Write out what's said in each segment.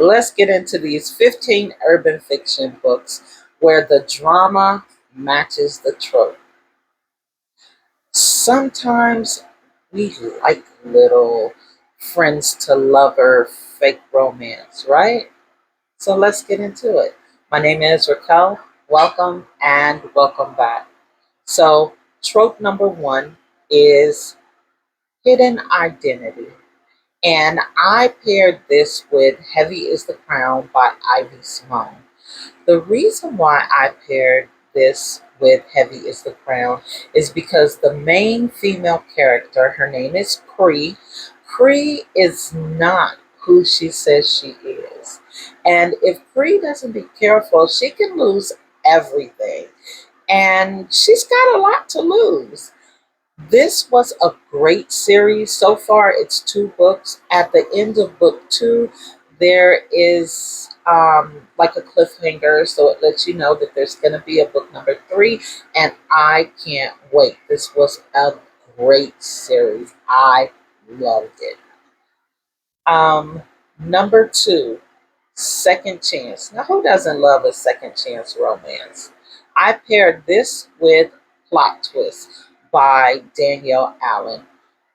Let's get into these 15 urban fiction books where the drama matches the trope. Sometimes we like little friends to lover fake romance, right? So let's get into it. My name is Raquel. Welcome and welcome back. So, trope number one is hidden identity. And I paired this with Heavy is the Crown by Ivy Simone. The reason why I paired this with Heavy is the Crown is because the main female character, her name is Cree. Cree is not who she says she is. And if Cree doesn't be careful, she can lose everything. And she's got a lot to lose. This was a great series. So far, it's two books. At the end of book two, there is like a cliffhanger, so it lets you know that there's going to be a book number three, and I can't wait. This was a great series. I loved it. Number two, Second Chance. Now, who doesn't love a second chance romance? I paired this with Plot Twist by Danielle Allen.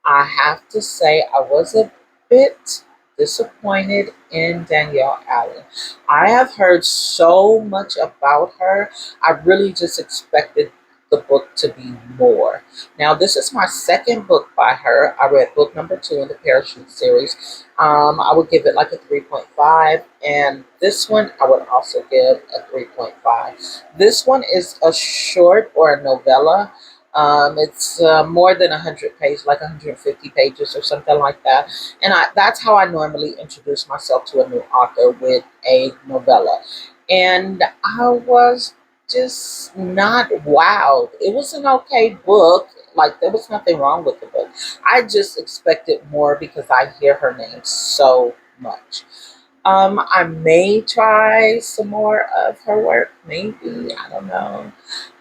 I have to say, I was a bit disappointed in Danielle Allen. I have heard so much about her. I really just expected the book to be more. Now, this is my second book by her. I read book number two in the Parachute series. I would give it like a 3.5, and this one I would also give a 3.5. This one is a short or a novella. It's more than 100 pages, like 150 pages or something like that. And that's how I normally introduce myself to a new author, with a novella. And I was just not wowed. It was an okay book. Like, there was nothing wrong with the book. I just expected more because I hear her name so much. I may try some more of her work, maybe, I don't know.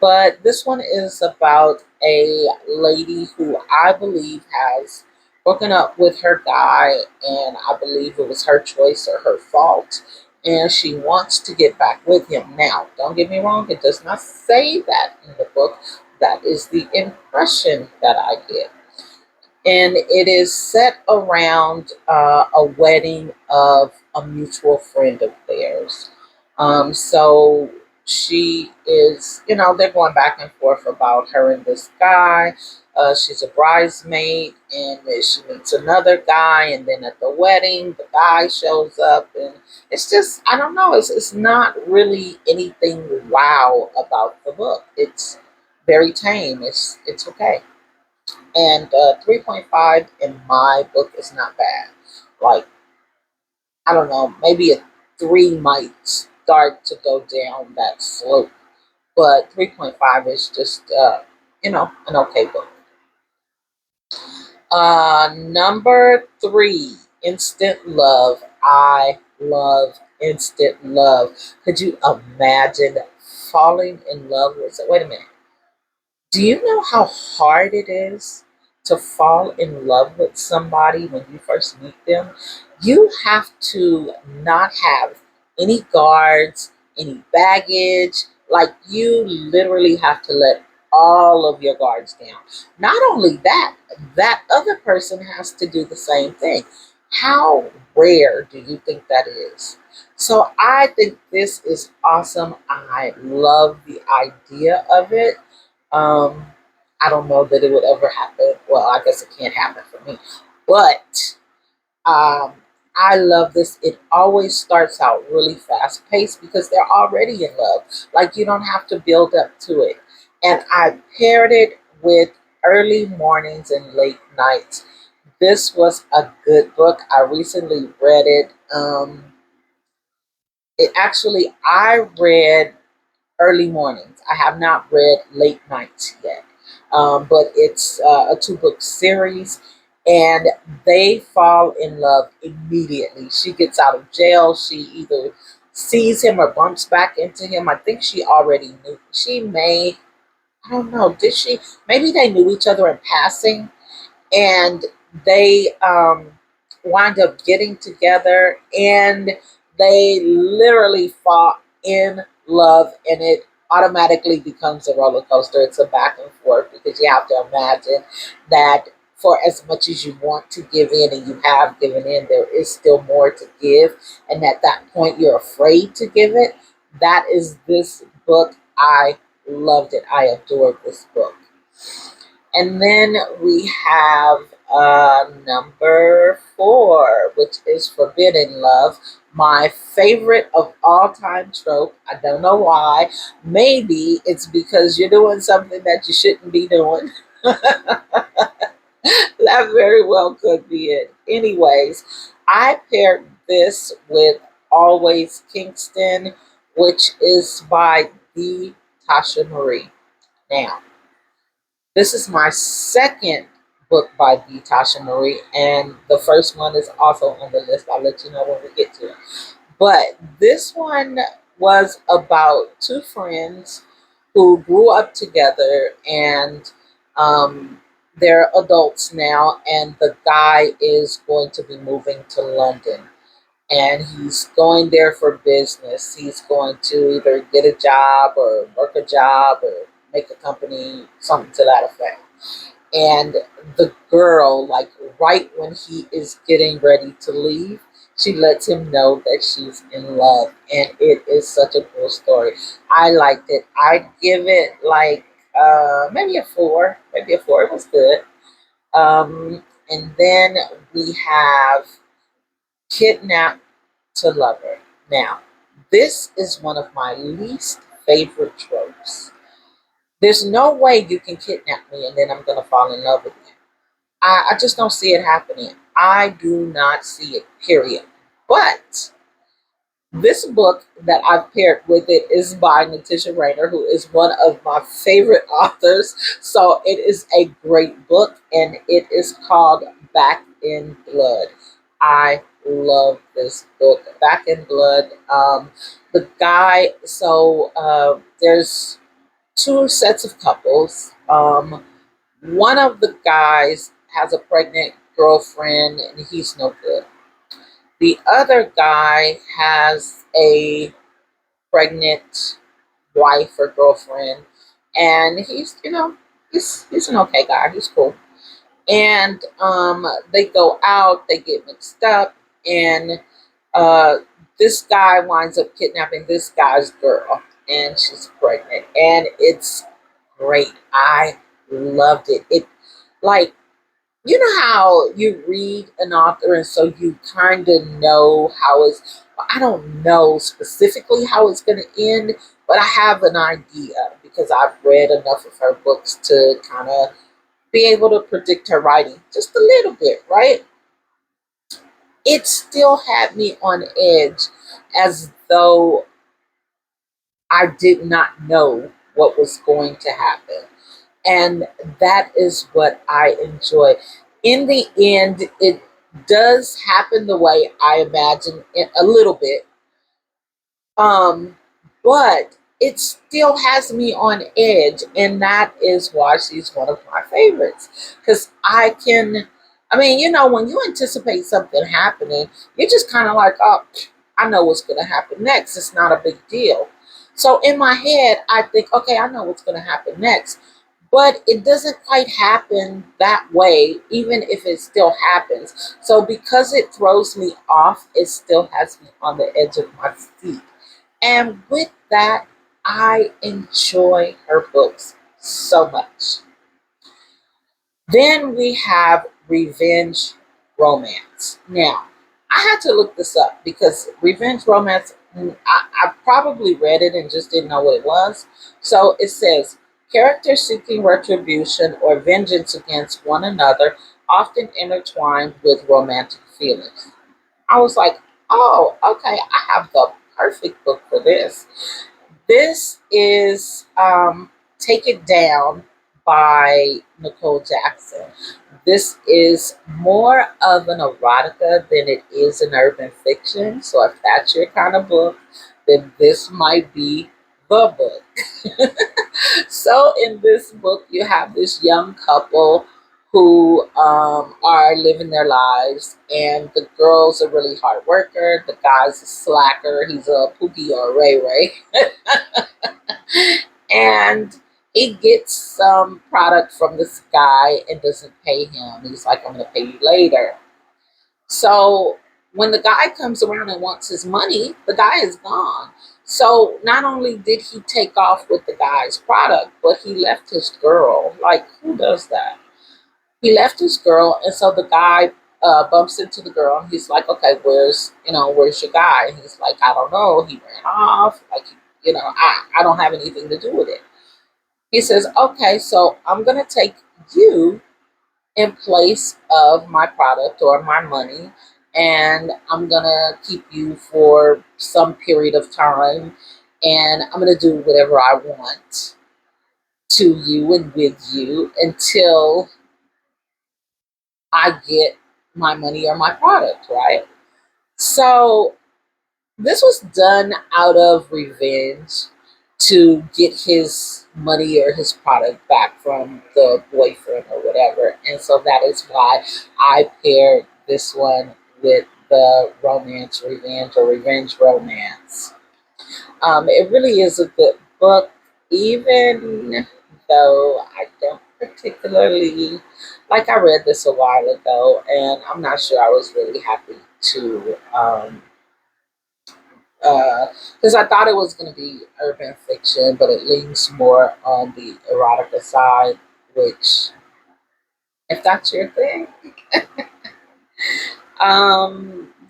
But this one is about a lady who I believe has broken up with her guy, and I believe it was her choice or her fault, and she wants to get back with him. Now, don't get me wrong, it does not say that in the book. That is the impression that I get, and it is set around a wedding of a mutual friend of theirs. So she is, they're going back and forth about her and this guy. She's a bridesmaid, and then she meets another guy, and then at the wedding, the guy shows up, and it's just, I don't know, it's not really anything wow about the book. It's very tame. It's okay. And 3.5 in my book is not bad. Like, I don't know, maybe a 3 might start to go down that slope, but 3.5 is just, an okay book. Number three, Instant Love. I love Instant Love. Could you imagine falling in love with it? Wait a minute. Do you know how hard it is to fall in love with somebody when you first meet them? You have to not have any guards, any baggage. Like, you literally have to let all of your guards down. Not only that, that other person has to do the same thing. How rare do you think that is? So I think this is awesome. I love the idea of it. um, I don't know that it would ever happen. Well, I guess it can't happen for me. But um, I love this. It always starts out really fast paced because they're already in love. Like, you don't have to build up to it. And I paired it with Early Mornings and Late Nights. This was a good book. I recently read it. I read Early Mornings. I have not read Late Nights yet, but it's a two-book series, and they fall in love immediately. She gets out of jail. She either sees him or bumps back into him. I think she already knew. She may, I don't know, did she? Maybe they knew each other in passing, and they wind up getting together, and They literally fall in love, and it automatically becomes a roller coaster. It's a back and forth because you have to imagine that for as much as you want to give in and you have given in, there is still more to give. And at that point, you're afraid to give it. That is this book. I loved it. I adored this book. And then we have number four, which is Forbidden Love, my favorite of all time trope. I don't know why. Maybe it's because you're doing something that you shouldn't be doing. That very well could be it. Anyways, I paired this with Always Kingston, which is by the Tasha Marie. Now, this is my second book by the Tasha Marie, and the first one is also on the list. I'll let you know when we get to it. But this one was about two friends who grew up together, and um, they're adults now, and the guy is going to be moving to London. And he's going there for business. He's going to either get a job or work a job or make a company, something to that effect. And the girl, like right when he is getting ready to leave, she lets him know that she's in love. And it is such a cool story. I liked it. I'd give it like maybe a four. Maybe a four. It was good. And then we have Kidnap to Lover. Now, this is one of my least favorite tropes. There's no way you can kidnap me and then I'm going to fall in love with you. I just don't see it happening. I do not see it, period. But this book that I've paired with it is by Natisha Rayner, who is one of my favorite authors. So it is a great book, and it is called Back in Blood. I love this book, Back in Blood. The guy, there's two sets of couples. One of the guys has a pregnant girlfriend, and he's no good. The other guy has a pregnant wife or girlfriend, and he's an okay guy. He's cool. And they go out, they get mixed up, and uh, this guy winds up kidnapping this guy's girl, and she's pregnant, and it's great. I loved it. It like you know how you read an author and so you kind of know how it's, I don't know specifically how it's going to end, but I have an idea because I've read enough of her books to kind of be able to predict her writing just a little bit, right? It still had me on edge as though I did not know what was going to happen. And that is what I enjoy. In the end, it does happen the way I imagine it a little bit, um, but it still has me on edge, and that is why she's one of my favorites. Because when you anticipate something happening, you're just kind of like, oh, I know what's going to happen next. It's not a big deal. So in my head, I think, okay, I know what's going to happen next. But it doesn't quite happen that way, even if it still happens. So because it throws me off, it still has me on the edge of my seat. And with that, I enjoy her books so much. Then we have revenge romance. Now, I had to look this up because revenge romance, I probably read it and just didn't know what it was. So it says characters seeking retribution or vengeance against one another, often intertwined with romantic feelings. I was like, oh, okay, I have the perfect book for this. This is Take It Down by Nicole Jackson. This is more of an erotica than it is an urban fiction. So if that's your kind of book, then this might be the book. So in this book, you have this young couple who are living their lives, and the girl's a really hard worker. The guy's a slacker. He's a Pookie or a Ray Ray. And he gets some product from this guy and doesn't pay him. He's like, I'm going to pay you later. So when the guy comes around and wants his money, the guy is gone. So not only did he take off with the guy's product, but he left his girl. Like, who does that? He left his girl, and so the guy bumps into the girl, and he's like, "Okay, where's your guy?" And he's like, "I don't know. He ran off. Like, I don't have anything to do with it." He says, "Okay, so I'm gonna take you in place of my product or my money, and I'm gonna keep you for some period of time, and I'm gonna do whatever I want to you and with you until I get my money or my product," right? So this was done out of revenge to get his money or his product back from the boyfriend or whatever. And so that is why I paired this one with the romance revenge or revenge romance. It really is a good book, even though I don't particularly like. I read this a while ago, and I'm not sure I was really happy to, because I thought it was going to be urban fiction, but it leans more on the erotica side, which, if that's your thing.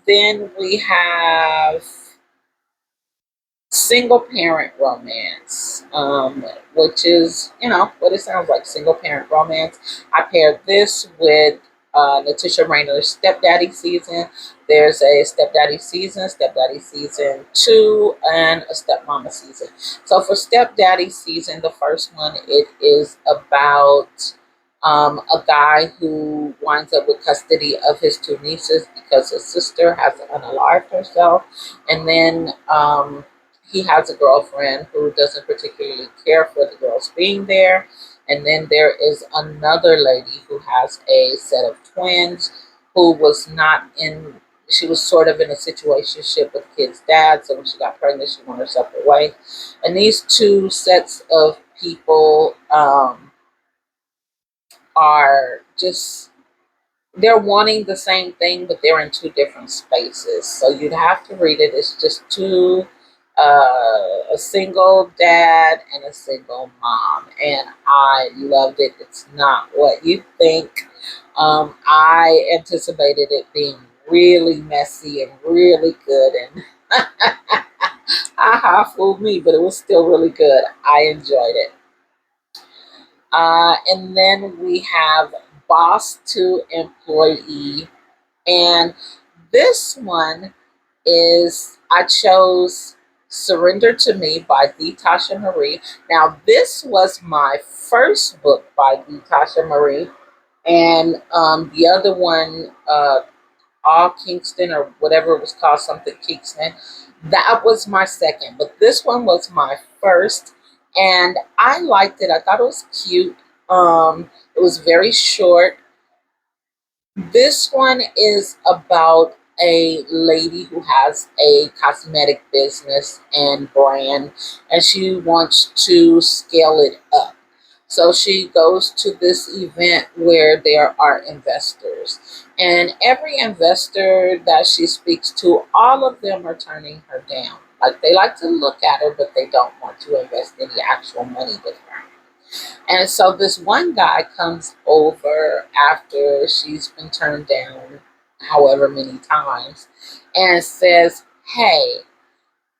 Then we have single parent romance, which is, what it sounds like, single parent romance. I paired this with Letitia Rayner's Stepdaddy season. There's a Stepdaddy season 2, and a Stepmama season. So for Stepdaddy season, the first one, it is about a guy who winds up with custody of his two nieces because his sister has unalived herself. And then he has a girlfriend who doesn't particularly care for the girls being there. And then there is another lady who has a set of twins who was not in, she was sort of in a situationship with kid's dad. So when she got pregnant, she went her separate way. And these two sets of people are just, they're wanting the same thing, but they're in two different spaces. So you'd have to read it. It's just a single dad and a single mom, and I loved it. It's not what you think. I anticipated it being really messy and really good, and aha, fooled me, but it was still really good. I enjoyed it. And then we have Boss to Employee. And this one is, I chose Surrender to Me by D. Tasha Marie. Now, this was my first book by D. Tasha Marie. And the other one, All Kingston or whatever it was called, something Kingston, that was my second. But this one was my first. And I liked it. I thought it was cute. It was very short. This one is about a lady who has a cosmetic business and brand, and she wants to scale it up. So she goes to this event where there are investors, and every investor that she speaks to, all of them are turning her down. Like, they like to look at her, but they don't want to invest any actual money with her. And so this one guy comes over after she's been turned down however many times and says, "Hey,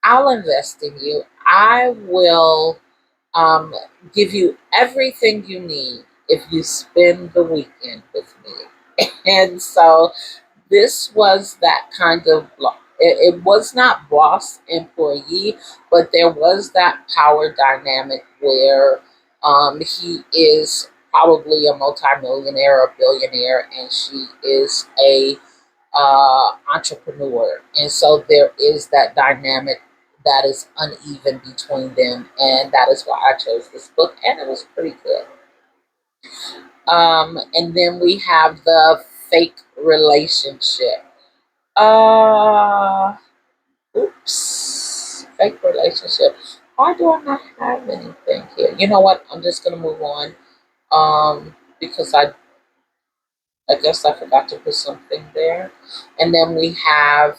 I'll invest in you. I will um, give you everything you need if you spend the weekend with me." And so this was that kind of, it was not boss employee, but there was that power dynamic where he is probably a multimillionaire or billionaire, and she is a entrepreneur. And so there is that dynamic that is uneven between them, and that is why I chose this book, and it was pretty good. And then we have the fake relationship. Uh, oops, fake relationship. Why do I not have anything here? You know what? I'm just gonna move on. Because I guess I forgot to put something there. And then we have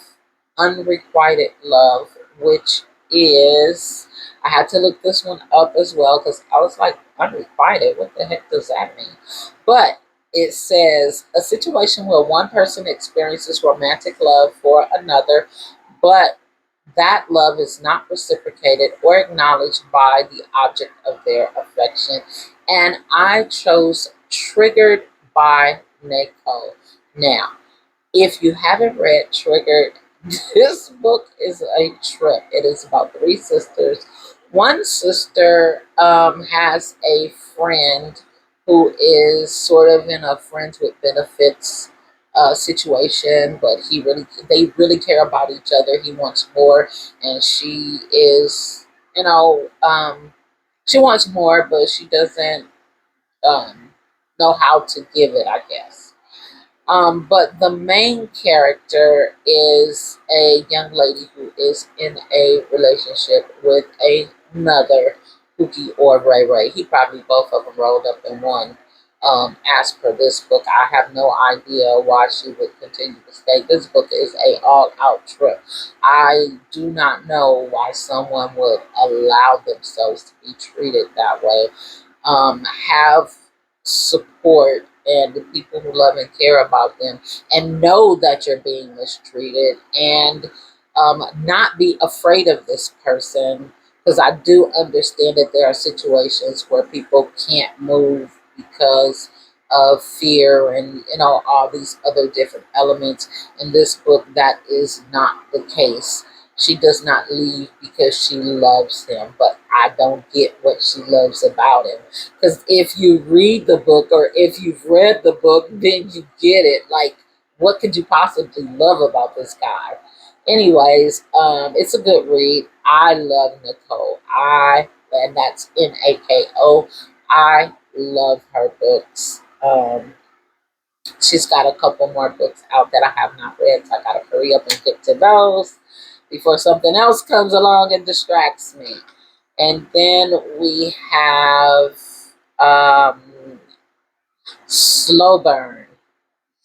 unrequited love, which is, I had to look this one up as well because I was like, unrequited? What the heck does that mean? But it says a situation where one person experiences romantic love for another, but that love is not reciprocated or acknowledged by the object of their affection. And I chose Triggered by Neko. Now, if you haven't read Triggered, this book is a trip. It is about three sisters. One sister has a friend who is sort of in a friends with benefits situation, but they really care about each other. He wants more, and she is, she wants more, but she doesn't um, know how to give it, I guess. But the main character is a young lady who is in a relationship with another Pookie or Ray Ray. He probably both of them rolled up in one. As per this book, I have no idea why she would continue to stay. This book is a all-out trip. I do not know why someone would allow themselves to be treated that way. Have support and the people who love and care about them and know that you're being mistreated and not be afraid of this person, because I do understand that there are situations where people can't move because of fear and all these other different elements. In this book, that is not the case. She does not leave because she loves him, but I don't get what she loves about him. Because if you read the book or if you've read the book, then you get it. Like, what could you possibly love about this guy? Anyways, it's a good read. I love Nicole. And that's Nako. I love her books. She's got a couple more books out that I have not read, so I gotta hurry up and get to those before something else comes along and distracts me. And then we have um, Slow Burn.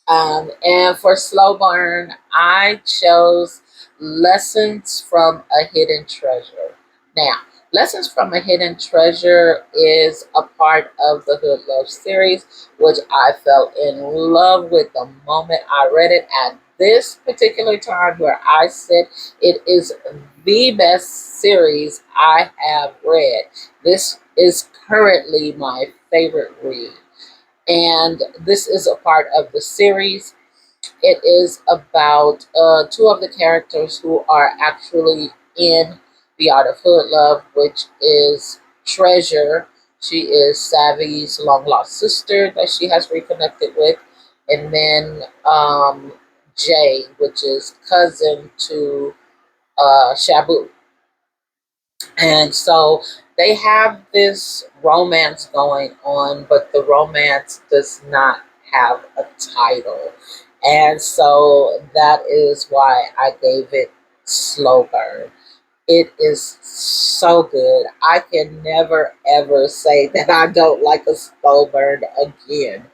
And for Slow Burn, I chose Lessons from a Hidden Treasure. Now, Lessons from a Hidden Treasure is a part of the Hood Love series, which I fell in love with the moment I read it at this particular time, where I said it is the best series I have read. This is currently my favorite read, and this is a part of the series. It is about two of the characters who are actually in the Art of Hood Love, which is Treasure. She is Savvy's long lost sister that she has reconnected with, and then Jay, which is cousin to Shabu. And so they have this romance going on, but the romance does not have a title. And so that is why I gave it Slow Burn. It is so good. I can never ever say that I don't like a slow burn again.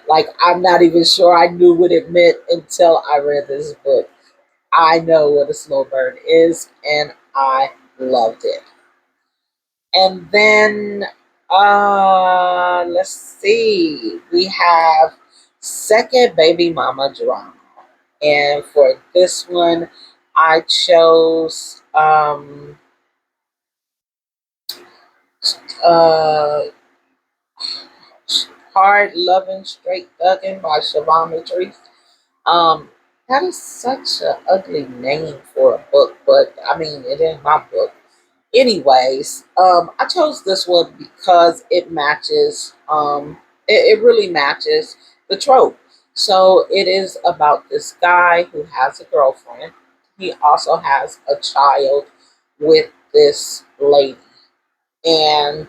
Like, I'm not even sure I knew what it meant until I read this book. I know what a slow burn is, and I loved it. And then let's see. We have Second Baby Mama Drama. And for this one, I chose uh Hard Loving Straight Thuggin' by Siobhan Latrice. Um that is such an ugly name for a book, but I mean it is my book. Anyways, I chose this one because it matches. It really matches the trope. So it is about this guy who has a girlfriend. He also has a child with this lady, and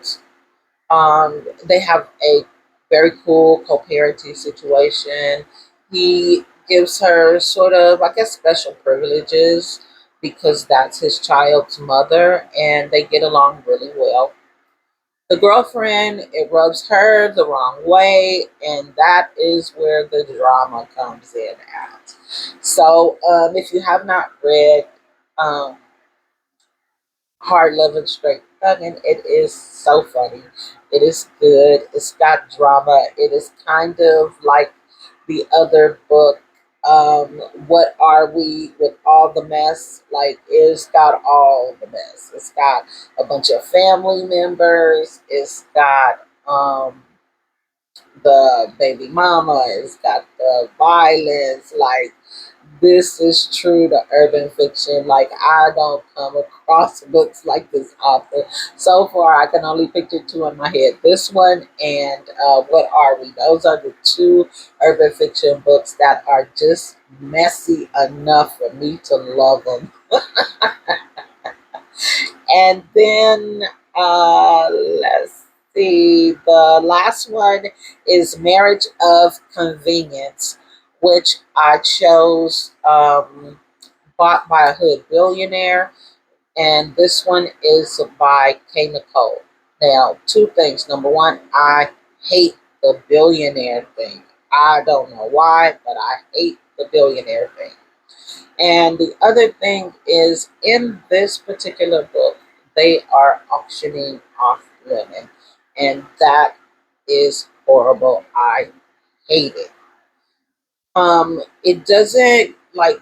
they have a Very cool co-parenting situation. He gives her sort of, I guess, special privileges because that's his child's mother, and they get along really well. The girlfriend, it rubs her the wrong way, and that is where the drama comes in at. So, if you have not read um, Hard Loving Straight Thuggin', it is so funny. It is good. It's got drama. It is kind of like the other book, What Are We with All the Mess? Like, it's got all the mess. It's got a bunch of family members. It's got the baby mama. It's got the violence. Like, this is true to urban fiction. Like, I don't come across books like this author. So far, I can only picture two in my head. This one and What Are We? Those are the two urban fiction books that are just messy enough for me to love them. And then let's see, the last one is Marriage of Convenience, which I chose, bought by a hood billionaire, and this one is by K. Nicole. Now, two things. Number one, I hate the billionaire thing. I don't know why, but I hate the billionaire thing. And the other thing is, in this particular book, they are auctioning off women, and that is horrible. I hate it. It doesn't like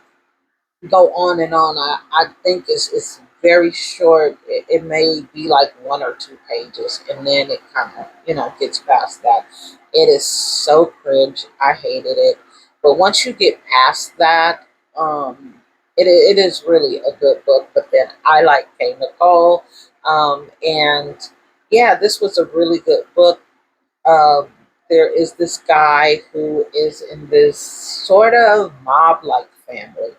go on and on. I think it's very short. It may be like one or two pages, and then it kind of gets past that. It is so cringe. I hated it. But once you get past that, it is really a good book. But then I like K. Nicole, and yeah, this was a really good book. um, there is this guy who is in this sort of mob like family.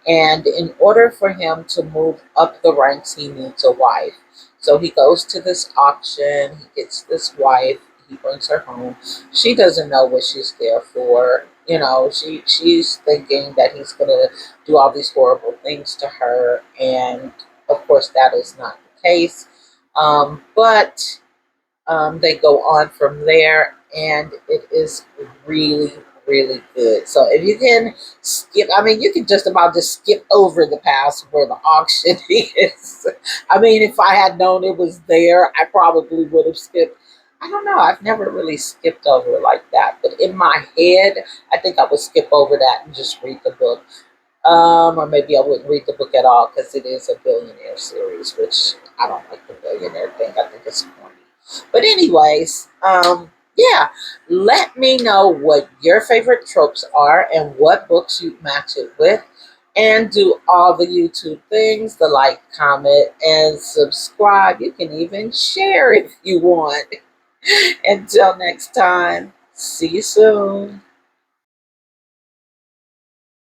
And in order for him to move up the ranks, he needs a wife. So he goes to this auction, he gets this wife, he brings her home. She doesn't know what she's there for. She's thinking that he's gonna do all these horrible things to her, and of course that is not the case. But they go on from there, and it is really, really good. So if you can skip, I mean, you can just about just skip over the past where the auction is. I mean, if I had known it was there, I probably would have skipped. I don't know. I've never really skipped over it like that. But in my head, I think I would skip over that and just read the book. Or maybe I wouldn't read the book at all because it is a billionaire series, which I don't like the billionaire thing. I think it's corny. But anyways, yeah, let me know what your favorite tropes are and what books you match it with. And do all the YouTube things, the like, comment, and subscribe. You can even share if you want. Until next time, see you soon.